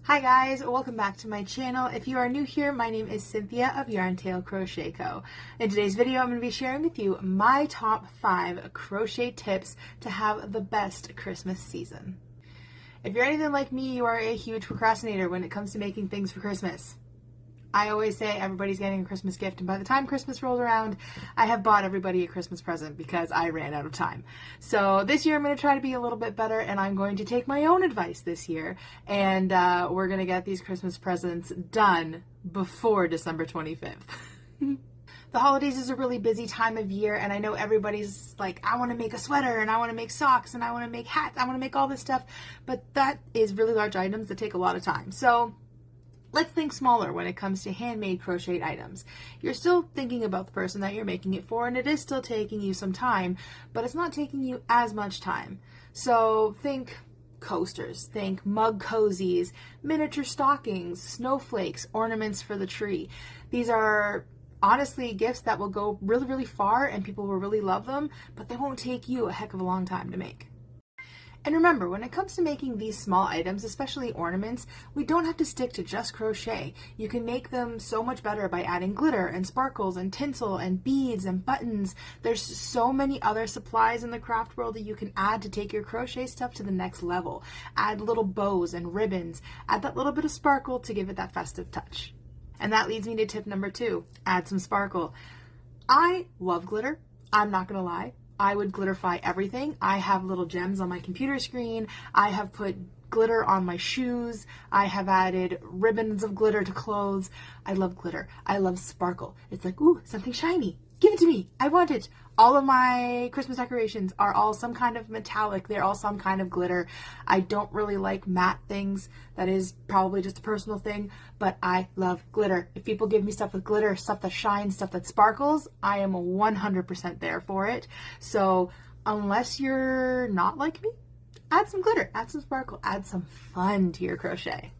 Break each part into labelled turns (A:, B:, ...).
A: Hi guys, welcome back to my channel. If you are new here, my name is Cynthia of YarnTailCrochetCo. In today's video, I'm going to be sharing with you my top 5 crochet tips to have the best Christmas season. If you're anything like me, you are a huge procrastinator when it comes to making things for Christmas. I always say everybody's getting a Christmas gift, and by the time Christmas rolls around, I have bought everybody a Christmas present because I ran out of time. So this year I'm going to try to be a little bit better, and I'm going to take my own advice this year, and we're going to get these Christmas presents done before December 25th. The holidays is a really busy time of year, and I know everybody's like, I want to make a sweater, and I want to make socks, and I want to make hats, I want to make all this stuff, but that is really large items that take a lot of time. So let's think smaller when it comes to handmade crochet items. You're still thinking about the person that you're making it for, and it is still taking you some time, but it's not taking you as much time. So think coasters, think mug cozies, miniature stockings, snowflakes, ornaments for the tree. These are honestly gifts that will go really, really far and people will really love them, but they won't take you a heck of a long time to make. And remember, when it comes to making these small items, especially ornaments, we don't have to stick to just crochet. You can make them so much better by adding glitter and sparkles and tinsel and beads and buttons. There's so many other supplies in the craft world that you can add to take your crochet stuff to the next level. Add little bows and ribbons. Add that little bit of sparkle to give it that festive touch. And that leads me to tip number 2, add some sparkle. I love glitter, I'm not gonna lie. I would glitterify everything. I have little gems on my computer screen. I have put glitter on my shoes. I have added ribbons of glitter to clothes. I love glitter. I love sparkle. It's like, ooh, something shiny. Give it to me. I want it. All of my Christmas decorations are all some kind of metallic. They're all some kind of glitter. I don't really like matte things. That is probably just a personal thing, but I love glitter. If people give me stuff with glitter, stuff that shines, stuff that sparkles, I am 100% there for it. So unless you're not like me, add some glitter, add some sparkle, add some fun to your crochet.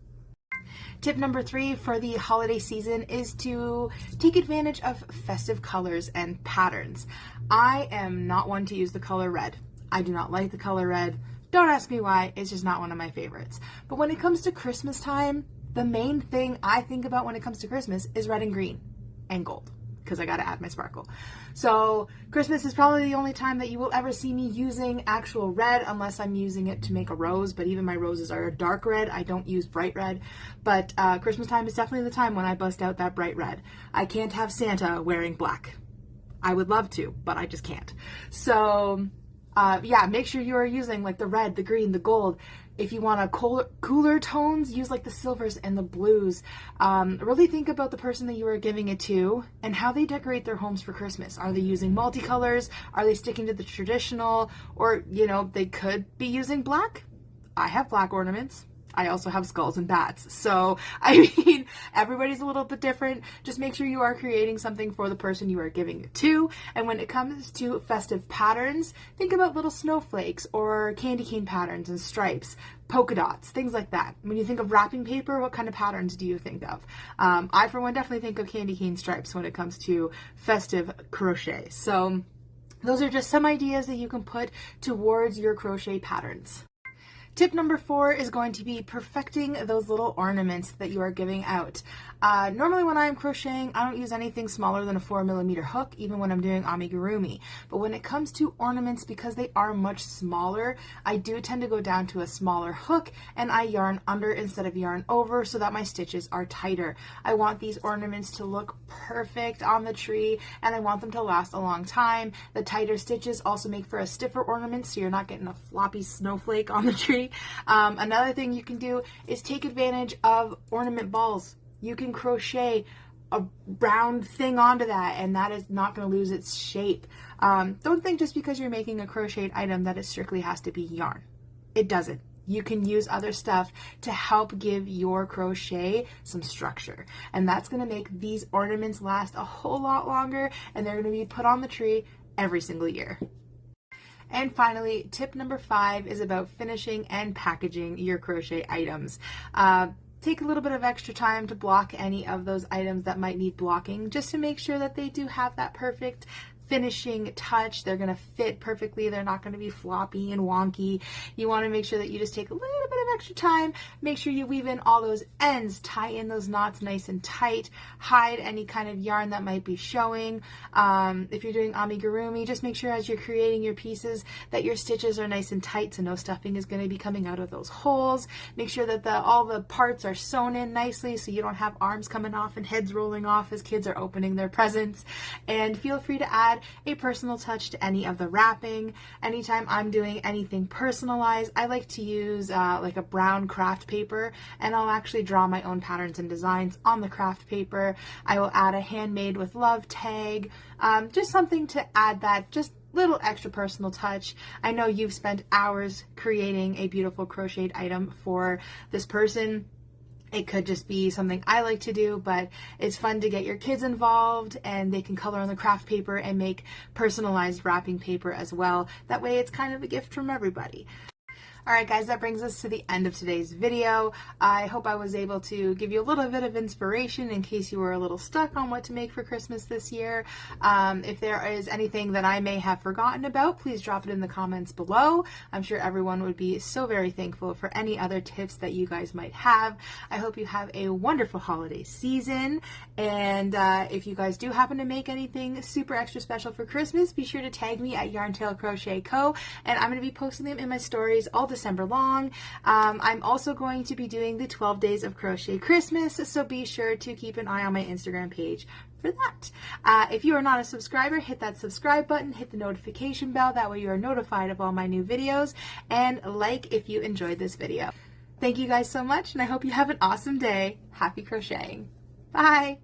A: Tip number 3 for the holiday season is to take advantage of festive colors and patterns. I am not one to use the color red. I do not like the color red. Don't ask me why, it's just not one of my favorites. But when it comes to Christmas time, the main thing I think about when it comes to Christmas is red and green and gold, because I gotta add my sparkle. So Christmas is probably the only time that you will ever see me using actual red, unless I'm using it to make a rose, but even my roses are a dark red. I don't use bright red, but Christmas time is definitely the time when I bust out that bright red. I can't have Santa wearing black. I would love to, but I just can't. So yeah, make sure you are using like the red, the green, the gold. If you want cooler tones, use like the silvers and the blues. Really think about the person that you are giving it to and how they decorate their homes for Christmas. Are they using multicolors? Are they sticking to the traditional? Or, you know, they could be using black. I have black ornaments. I also have skulls and bats. So, I mean, everybody's a little bit different. Just make sure you are creating something for the person you are giving it to. And when it comes to festive patterns, think about little snowflakes or candy cane patterns and stripes, polka dots, things like that. When you think of wrapping paper, what kind of patterns do you think of? I, for one, definitely think of candy cane stripes when it comes to festive crochet. So, those are just some ideas that you can put towards your crochet patterns. Tip number 4 is going to be perfecting those little ornaments that you are giving out. Normally when I'm crocheting, I don't use anything smaller than a 4mm hook, even when I'm doing amigurumi. But when it comes to ornaments, because they are much smaller, I do tend to go down to a smaller hook, and I yarn under instead of yarn over so that my stitches are tighter. I want these ornaments to look perfect on the tree, and I want them to last a long time. The tighter stitches also make for a stiffer ornament, so you're not getting a floppy snowflake on the tree. Another thing you can do is take advantage of ornament balls. You can crochet a round thing onto that, and that is not going to lose its shape. Don't think just because you're making a crocheted item that it strictly has to be yarn. It doesn't. You can use other stuff to help give your crochet some structure, and that's going to make these ornaments last a whole lot longer, and they're going to be put on the tree every single year. And finally, tip number 5 is about finishing and packaging your crochet items. Take a little bit of extra time to block any of those items that might need blocking, just to make sure that they do have that perfect finishing touch. They're going to fit perfectly. They're not going to be floppy and wonky. You want to make sure that you just take a little bit of extra time. Make sure you weave in all those ends, tie in those knots nice and tight, hide any kind of yarn that might be showing. If you're doing amigurumi, just make sure as you're creating your pieces that your stitches are nice and tight so no stuffing is going to be coming out of those holes. Make sure that all the parts are sewn in nicely so you don't have arms coming off and heads rolling off as kids are opening their presents. And feel free to add a personal touch to any of the wrapping. Anytime I'm doing anything personalized, I like to use like a brown craft paper, and I'll actually draw my own patterns and designs on the craft paper. I will add a handmade with love tag, just something to add that just little extra personal touch. I know you've spent hours creating a beautiful crocheted item for this person. It could just be something I like to do, but it's fun to get your kids involved and they can color on the craft paper and make personalized wrapping paper as well. That way it's kind of a gift from everybody. Alright guys, that brings us to the end of today's video. I hope I was able to give you a little bit of inspiration in case you were a little stuck on what to make for Christmas this year. If there is anything that I may have forgotten about, please drop it in the comments below. I'm sure everyone would be so very thankful for any other tips that you guys might have. I hope you have a wonderful holiday season, and if you guys do happen to make anything super extra special for Christmas, be sure to tag me at YarnTailCrochetCo, and I'm going to be posting them in my stories all December long. I'm also going to be doing the 12 days of crochet Christmas, so be sure to keep an eye on my Instagram page for that. If you are not a subscriber, hit that subscribe button, hit the notification bell, that way you are notified of all my new videos, and like if you enjoyed this video. Thank you guys so much, and I hope you have an awesome day. Happy crocheting. Bye!